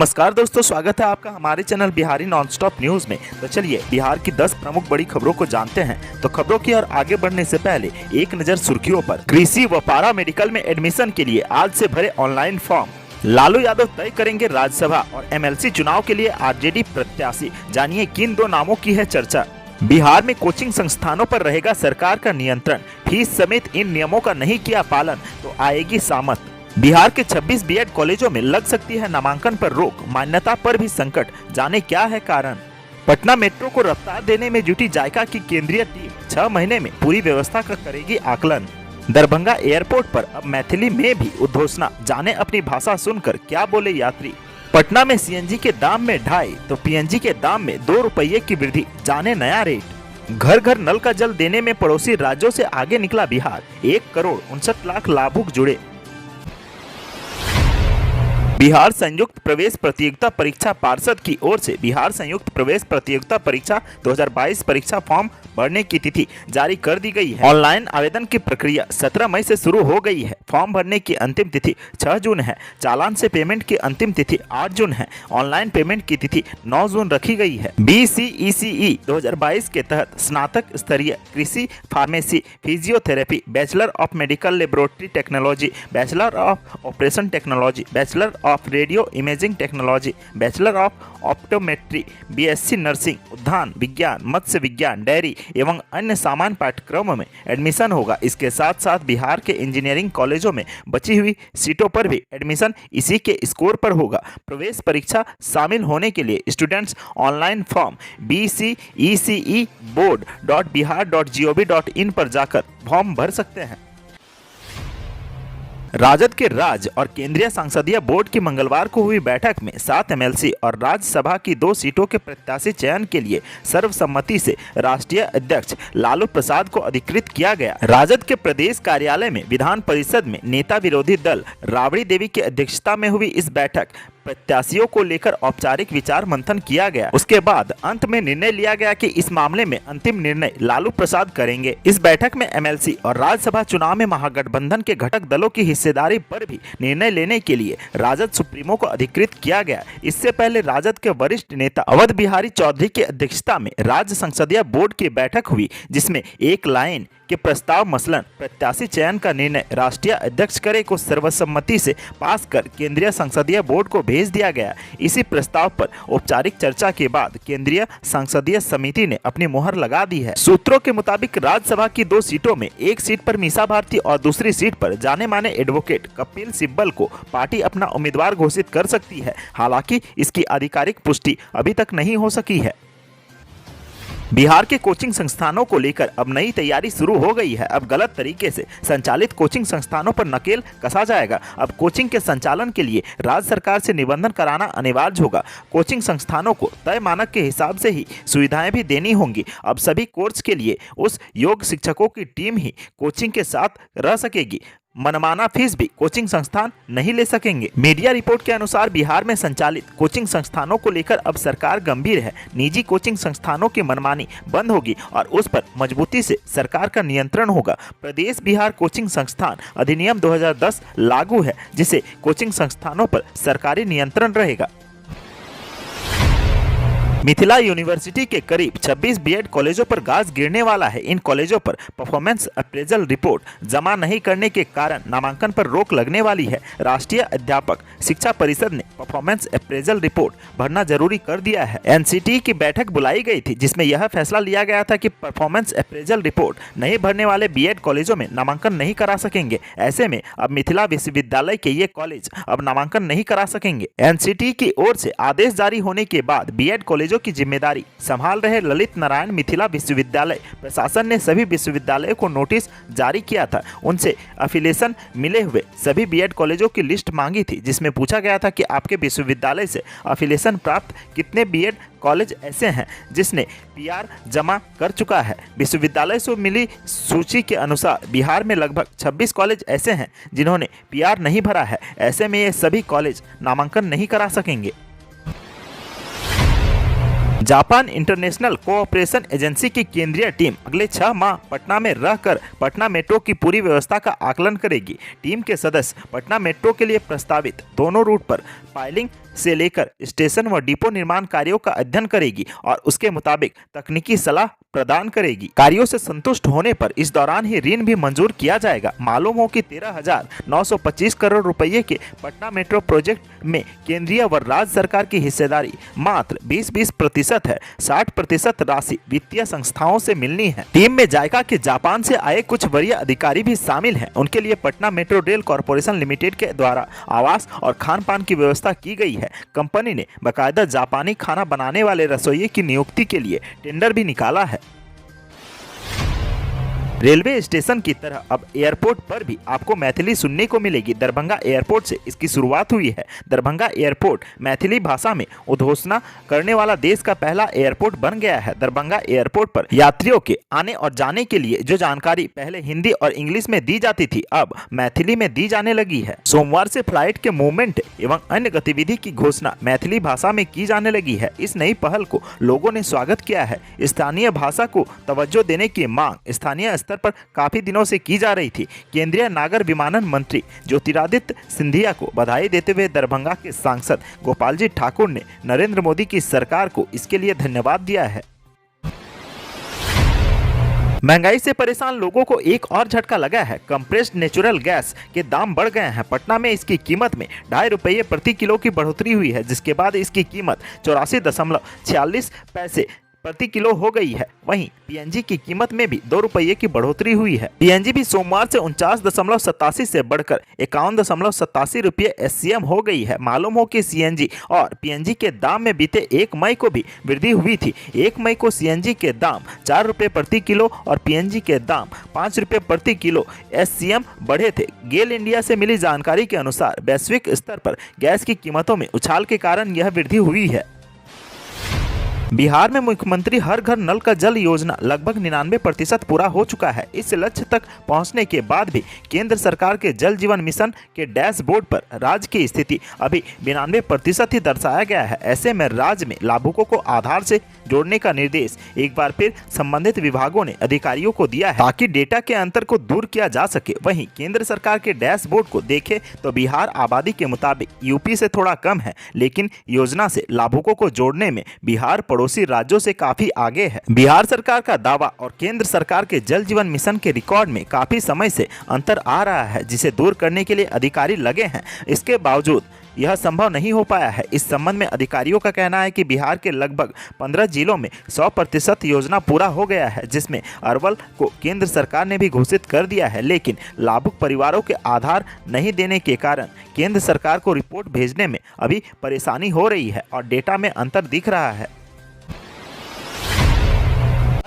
नमस्कार दोस्तों, स्वागत है आपका हमारे चैनल बिहारी नॉनस्टॉप न्यूज में। तो चलिए बिहार की 10 प्रमुख बड़ी खबरों को जानते हैं। तो खबरों की ओर आगे बढ़ने से पहले एक नजर सुर्खियों पर। कृषि व पारा मेडिकल में एडमिशन के लिए आज से भरे ऑनलाइन फॉर्म। लालू यादव तय करेंगे राज्यसभा और एमएलसी चुनाव के लिए आरजेडी प्रत्याशी। जानिए किन दो नामों की है चर्चा। बिहार में कोचिंग संस्थानों पर रहेगा सरकार का नियंत्रण। फीस समेत इन नियमों का नहीं किया पालन तो आएगी सामत। बिहार के 26 बीएड कॉलेजों में लग सकती है नामांकन पर रोक, मान्यता पर भी संकट। जाने क्या है कारण। पटना मेट्रो को रफ्तार देने में जुटी जायका की केंद्रीय टीम 6 महीने में पूरी व्यवस्था का करेगी आकलन। दरभंगा एयरपोर्ट पर अब मैथिली में भी उद्घोषणा। जाने अपनी भाषा सुनकर क्या बोले यात्री। पटना में सीएनजी के दाम में 2.5 तो पीएनजी के दाम में 2 रुपये की वृद्धि। जाने नया रेट। घर घर नल का जल देने में पड़ोसी राज्यों से आगे निकला बिहार। 1,59,00,000 लाभुक जुड़े। बिहार संयुक्त प्रवेश प्रतियोगिता परीक्षा पार्षद की ओर से बिहार संयुक्त प्रवेश प्रतियोगिता परीक्षा 2022 परीक्षा फॉर्म भरने की तिथि जारी कर दी गई है। ऑनलाइन आवेदन की प्रक्रिया 17 मई से शुरू हो गई है। फॉर्म भरने की अंतिम तिथि 6 जून है। चालान से पेमेंट की अंतिम तिथि 8 जून है। ऑनलाइन पेमेंट की तिथि 9 जून रखी गई है। BCECE 2022 के तहत स्नातक स्तरीय कृषि, pharmacy, physiotherapy, bachelor of medical laboratory technology, bachelor of operation technology, bachelor of radio imaging technology, bachelor of optometry, BSc nursing, उद्यान विज्ञान, मत्स्य विज्ञान, डेयरी एवं अन्य सामान्य पाठ्यक्रमों में एडमिशन होगा। इसके साथ साथ बिहार के इंजीनियरिंग कॉलेजों में बची हुई सीटों पर भी एडमिशन इसी के स्कोर पर होगा। प्रवेश परीक्षा शामिल होने के लिए स्टूडेंट्स ऑनलाइन फॉर्म bceceboard.bihar.gov.in पर जाकर फॉर्म भर सकते हैं। राजद के राज्य और केंद्रीय संसदीय बोर्ड की मंगलवार को हुई बैठक में 7 एमएलसी और राज्यसभा की 2 सीटों के प्रत्याशी चयन के लिए सर्वसम्मति से राष्ट्रीय अध्यक्ष लालू प्रसाद को अधिकृत किया गया। राजद के प्रदेश कार्यालय में विधान परिषद में नेता विरोधी दल राबड़ी देवी की अध्यक्षता में हुई इस बैठक प्रत्याशियों को लेकर औपचारिक विचार मंथन किया गया। उसके बाद अंत में निर्णय लिया गया कि इस मामले में अंतिम निर्णय लालू प्रसाद करेंगे। इस बैठक में एमएलसी और राज्यसभा चुनाव में महागठबंधन के घटक दलों की हिस्सेदारी पर भी निर्णय लेने के लिए राजद सुप्रीमो को अधिकृत किया गया। इससे पहले राजद के वरिष्ठ नेता अवध बिहारी चौधरी की अध्यक्षता में राज्य संसदीय बोर्ड की बैठक हुई, जिसमें एक लाइन के प्रस्ताव मसलन प्रत्याशी चयन का निर्णय राष्ट्रीय अध्यक्ष करे को सर्वसम्मति से पास कर केंद्रीय संसदीय बोर्ड को भेज दिया गया। इसी प्रस्ताव पर औपचारिक चर्चा के बाद केंद्रीय संसदीय समिति ने अपनी मोहर लगा दी है। सूत्रों के मुताबिक राज्यसभा की 2 सीटों में एक सीट पर मीसा भारती और दूसरी सीट पर जाने माने एडवोकेट कपिल सिब्बल को पार्टी अपना उम्मीदवार घोषित कर सकती है। हालांकि इसकी आधिकारिक पुष्टि अभी तक नहीं हो सकी है। बिहार के कोचिंग संस्थानों को लेकर अब नई तैयारी शुरू हो गई है। अब गलत तरीके से संचालित कोचिंग संस्थानों पर नकेल कसा जाएगा। अब कोचिंग के संचालन के लिए राज्य सरकार से निबंधन कराना अनिवार्य होगा। कोचिंग संस्थानों को तय मानक के हिसाब से ही सुविधाएं भी देनी होंगी। अब सभी कोर्स के लिए उस योग्य शिक्षकों की टीम ही कोचिंग के साथ रह सकेगी। मनमाना फीस भी कोचिंग संस्थान नहीं ले सकेंगे। मीडिया रिपोर्ट के अनुसार बिहार में संचालित कोचिंग संस्थानों को लेकर अब सरकार गंभीर है। निजी कोचिंग संस्थानों की मनमानी बंद होगी और उस पर मजबूती से सरकार का नियंत्रण होगा। प्रदेश बिहार कोचिंग संस्थान अधिनियम 2010 लागू है, जिसे कोचिंग संस्थानों पर सरकारी नियंत्रण रहेगा। मिथिला यूनिवर्सिटी के करीब 26 बीएड कॉलेजों पर गाज गिरने वाला है। इन कॉलेजों पर परफॉर्मेंस अप्रेजल रिपोर्ट जमा नहीं करने के कारण नामांकन पर रोक लगने वाली है। राष्ट्रीय अध्यापक शिक्षा परिषद ने परफॉर्मेंस अप्रेजल रिपोर्ट भरना जरूरी कर दिया है। एनसीटी की बैठक बुलाई गई थी, जिसमें यह फैसला लिया गया था कि परफॉर्मेंस अप्रेजल रिपोर्ट नहीं भरने वाले बीएड कॉलेजों में नामांकन नहीं करा सकेंगे। ऐसे में अब मिथिला विश्वविद्यालय के ये कॉलेज अब नामांकन नहीं करा सकेंगे। एनसीटी की ओर से आदेश जारी होने के बाद बीएड कॉलेजों की जिम्मेदारी संभाल रहे ललित नारायण मिथिला विश्वविद्यालय प्रशासन ने सभी विश्वविद्यालयों को नोटिस जारी किया था। उनसे अफिलिएशन मिले हुए सभी बीएड कॉलेजों की लिस्ट मांगी थी, जिसमें पूछा गया था कि आपके विश्वविद्यालय से अफिलिएशन प्राप्त कितने बीएड कॉलेज ऐसे हैं जिसने पीआर जमा कर चुका है। विश्वविद्यालय से मिली सूची के अनुसार बिहार में लगभग 26 कॉलेज ऐसे हैं जिन्होंने पीआर नहीं भरा है। ऐसे में ये सभी कॉलेज नामांकन नहीं करा सकेंगे। जापान इंटरनेशनल कोऑपरेशन एजेंसी की केंद्रीय टीम अगले 6 माह पटना में रहकर पटना मेट्रो की पूरी व्यवस्था का आकलन करेगी। टीम के सदस्य पटना मेट्रो के लिए प्रस्तावित दोनों रूट पर पाइलिंग से लेकर स्टेशन व डिपो निर्माण कार्यों का अध्ययन करेगी और उसके मुताबिक तकनीकी सलाह प्रदान करेगी। कार्यों से संतुष्ट होने पर इस दौरान ही ऋण भी मंजूर किया जाएगा। मालूम हो कि 13,925 करोड़ रुपए के पटना मेट्रो प्रोजेक्ट में केंद्रीय व राज्य सरकार की हिस्सेदारी मात्र 20% है। 60% राशि वित्तीय संस्थाओं से मिलनी है। टीम में जायका के जापान से आए कुछ वरीय अधिकारी भी शामिल हैं। उनके लिए Patna metro rail corporation limited के द्वारा आवास और खान पान की व्यवस्था की गई है। कंपनी ने बाकायदा जापानी खाना बनाने वाले रसोइये की नियुक्ति के लिए टेंडर भी निकाला है। रेलवे स्टेशन की तरह अब एयरपोर्ट पर भी आपको मैथिली सुनने को मिलेगी। दरभंगा एयरपोर्ट से इसकी शुरुआत हुई है। दरभंगा एयरपोर्ट मैथिली भाषा में उद्घोषणा करने वाला देश का पहला एयरपोर्ट बन गया है। दरभंगा एयरपोर्ट पर यात्रियों के आने और जाने के लिए जो जानकारी पहले हिंदी और इंग्लिश में दी जाती थी, अब मैथिली में दी जाने लगी है। सोमवार से फ्लाइट के मूवमेंट एवं अन्य गतिविधि की घोषणा मैथिली भाषा में की जाने लगी है। इस नई पहल को लोगों ने स्वागत किया है। स्थानीय भाषा को तवज्जो देने की मांग स्थानीय स्तर पर काफी दिनों से की जा रही थी। केंद्रीय नागर विमानन मंत्री ज्योतिरादित्य सिंधिया को बधाई देते हुए दरभंगा के सांसद गोपाल जी ठाकुर ने नरेंद्र मोदी की सरकार को इसके लिए धन्यवाद दिया है। महंगाई से परेशान लोगों को एक और झटका लगा है। कंप्रेस्ड नेचुरल गैस के दाम बढ़ गए हैं। पटना में इसकी कीमत में 2.5 रुपये प्रति किलो की बढ़ोतरी हुई है, जिसके बाद इसकी कीमत 84.46 प्रति किलो हो गई है। वहीं पीएनजी की कीमत में भी 2 रुपये की बढ़ोतरी हुई है। पीएनजी भी सोमवार से 49.87 से बढ़कर 51.87 रुपये SCM हो गई है। मालूम हो कि सीएनजी और पीएनजी के दाम में बीते 1 मई को भी वृद्धि हुई थी। 1 मई को सीएनजी के दाम 4 रुपये प्रति किलो और पीएनजी के दाम 5 रुपये प्रति किलो SCM बढ़े थे। गेल इंडिया से मिली जानकारी के अनुसार वैश्विक स्तर पर गैस की कीमतों में उछाल के कारण यह वृद्धि हुई है। बिहार में मुख्यमंत्री हर घर नल का जल योजना लगभग 99% पूरा हो चुका है। इस लक्ष्य तक पहुंचने के बाद भी केंद्र सरकार के जल जीवन मिशन के डैशबोर्ड पर राज्य की स्थिति अभी 99% ही दर्शाया गया है। ऐसे में राज्य में लाभुकों को आधार से जोड़ने का निर्देश एक बार फिर संबंधित विभागों ने अधिकारियों को दिया है, ताकि डेटा के अंतर को दूर किया जा सके। वहीं केंद्र सरकार के डैशबोर्ड को देखें तो बिहार आबादी के मुताबिक यूपी से थोड़ा कम है, लेकिन योजना से लाभुकों को जोड़ने में बिहार पड़ोसी राज्यों से काफी आगे है। बिहार सरकार का दावा और केंद्र सरकार के जल जीवन मिशन के रिकॉर्ड में काफी समय से अंतर आ रहा है, जिसे दूर करने के लिए अधिकारी लगे हैं। इसके बावजूद यह संभव नहीं हो पाया है। इस संबंध में अधिकारियों का कहना है कि बिहार के लगभग 15 जिलों में 100% योजना पूरा हो गया है, जिसमें अरवल को केंद्र सरकार ने भी घोषित कर दिया है, लेकिन लाभुक परिवारों के आधार नहीं देने के कारण केंद्र सरकार को रिपोर्ट भेजने में अभी परेशानी हो रही है और डेटा में अंतर दिख रहा है।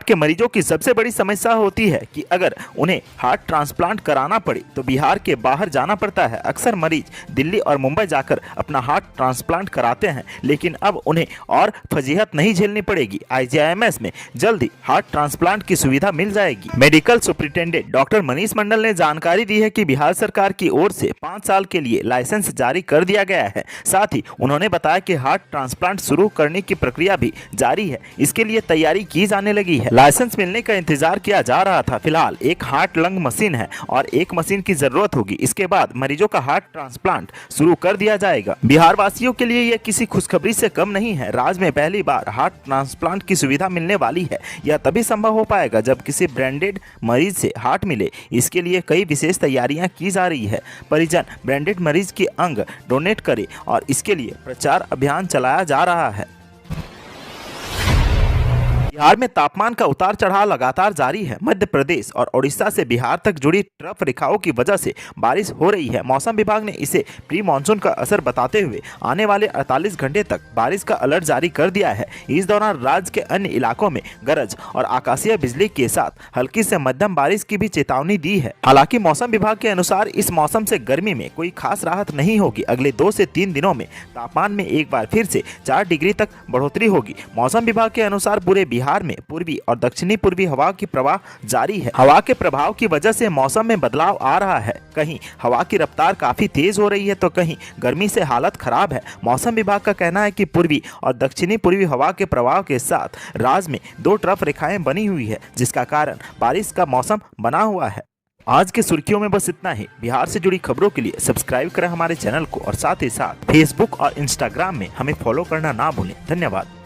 के मरीजों की सबसे बड़ी समस्या होती है कि अगर उन्हें हार्ट ट्रांसप्लांट कराना पड़े तो बिहार के बाहर जाना पड़ता है। अक्सर मरीज दिल्ली और मुंबई जाकर अपना हार्ट ट्रांसप्लांट कराते हैं, लेकिन अब उन्हें और फजीहत नहीं झेलनी पड़ेगी। IGIMS में जल्द ही हार्ट ट्रांसप्लांट की सुविधा मिल जाएगी। Medical superintendent doctor Manish Mandal ने जानकारी दी है कि बिहार सरकार की ओर से 5 साल के लिए लाइसेंस जारी कर दिया गया है। साथ ही उन्होंने बताया कि हार्ट ट्रांसप्लांट शुरू करने की प्रक्रिया भी जारी है। इसके लिए तैयारी की जाने लगी है। लाइसेंस मिलने का इंतजार किया जा रहा था। फिलहाल एक हार्ट लंग मशीन है और एक मशीन की जरूरत होगी। इसके बाद मरीजों का हार्ट ट्रांसप्लांट शुरू कर दिया जाएगा। बिहार वासियों के लिए यह किसी खुशखबरी से कम नहीं है। राज्य में पहली बार हार्ट ट्रांसप्लांट की सुविधा मिलने वाली है। यह तभी संभव हो पाएगा जब किसी ब्रांडेड मरीज से हार्ट मिले। इसके लिए कई विशेष तैयारियां की जा रही है। परिजन ब्रांडेड मरीज के अंग डोनेट करे और इसके लिए प्रचार अभियान चलाया जा रहा है। बिहार में तापमान का उतार चढ़ाव लगातार जारी है। मध्य प्रदेश और ओडिशा से बिहार तक जुड़ी ट्रफ रेखाओं की वजह से बारिश हो रही है। मौसम विभाग ने इसे प्री मानसून का असर बताते हुए आने वाले 48 घंटे तक बारिश का अलर्ट जारी कर दिया है। इस दौरान राज्य के अन्य इलाकों में गरज और आकाशीय बिजली के साथ हल्की से मध्यम बारिश की भी चेतावनी दी है। हालांकि मौसम विभाग के अनुसार इस मौसम से गर्मी में कोई खास राहत नहीं होगी। अगले 2 से 3 दिनों में तापमान में एक बार फिर से 4 डिग्री तक बढ़ोतरी होगी। मौसम विभाग के अनुसार पूरे बिहार में पूर्वी और दक्षिणी पूर्वी हवा की प्रवाह जारी है। हवा के प्रभाव की वजह से मौसम में बदलाव आ रहा है। कहीं हवा की रफ्तार काफी तेज हो रही है तो कहीं गर्मी से हालत खराब है। मौसम विभाग का कहना है कि पूर्वी और दक्षिणी पूर्वी हवा के प्रभाव के साथ राज्य में 2 ट्रफ रेखाएं बनी हुई है, जिसका कारण बारिश का मौसम बना हुआ है। आज के सुर्खियों में बस इतना ही। बिहार से जुड़ी खबरों के लिए सब्सक्राइब करें हमारे चैनल को और साथ ही साथ फेसबुक और इंस्टाग्राम में हमें फॉलो करना ना भूलें। धन्यवाद।